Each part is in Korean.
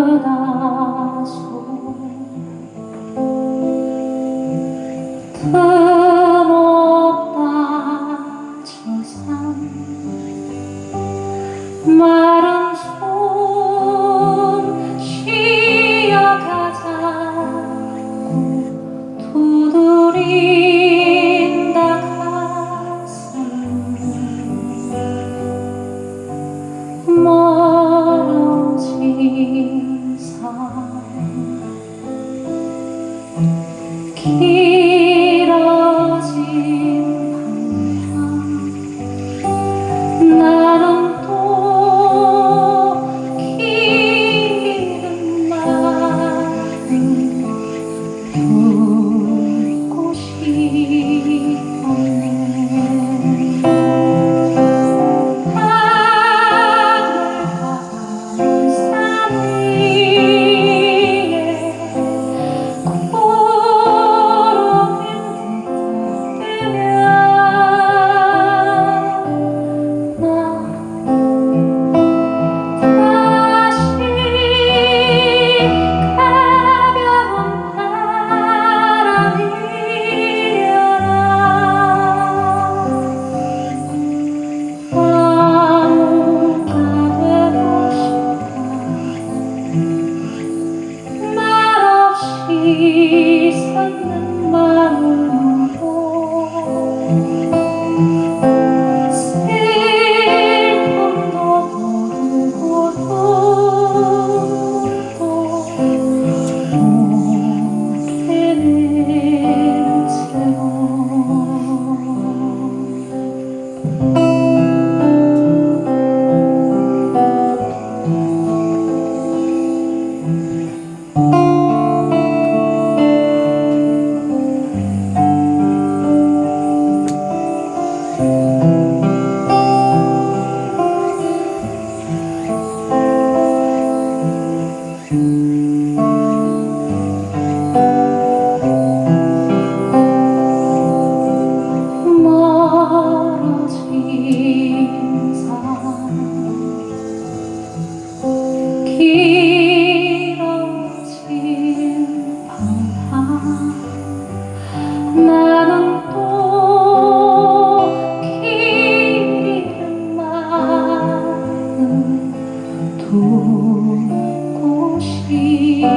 오르다소 틈없다 저 산 마른 손 쉬어가자고 두드린다 가슴 멀어진 산 길어진 방향 나는 또 길은 많은 붉고 싶었네 솟는 마음으로 슬픔도 모르고 눈도 모르는 채로 멀어진 산 길어진 방향 나는 또 길 잃은 마음 두고 싶었네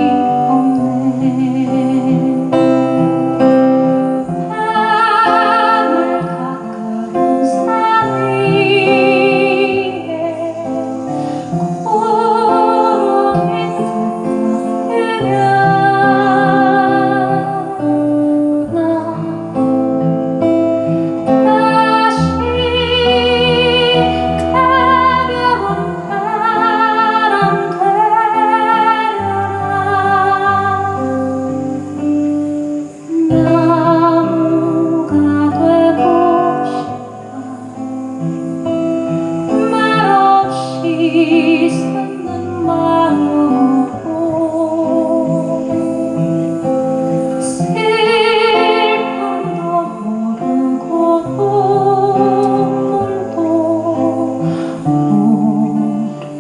하늘 가까운 산 위에 구름이 흩날리면 나 다시 가벼운 바람 되려나 나무가 되고 싶어 말없이 솟는 마음으로 슬픔도 모르고 눈물도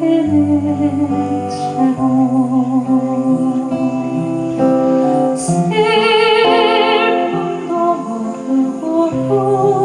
모르는 채로 슬픔도 모르고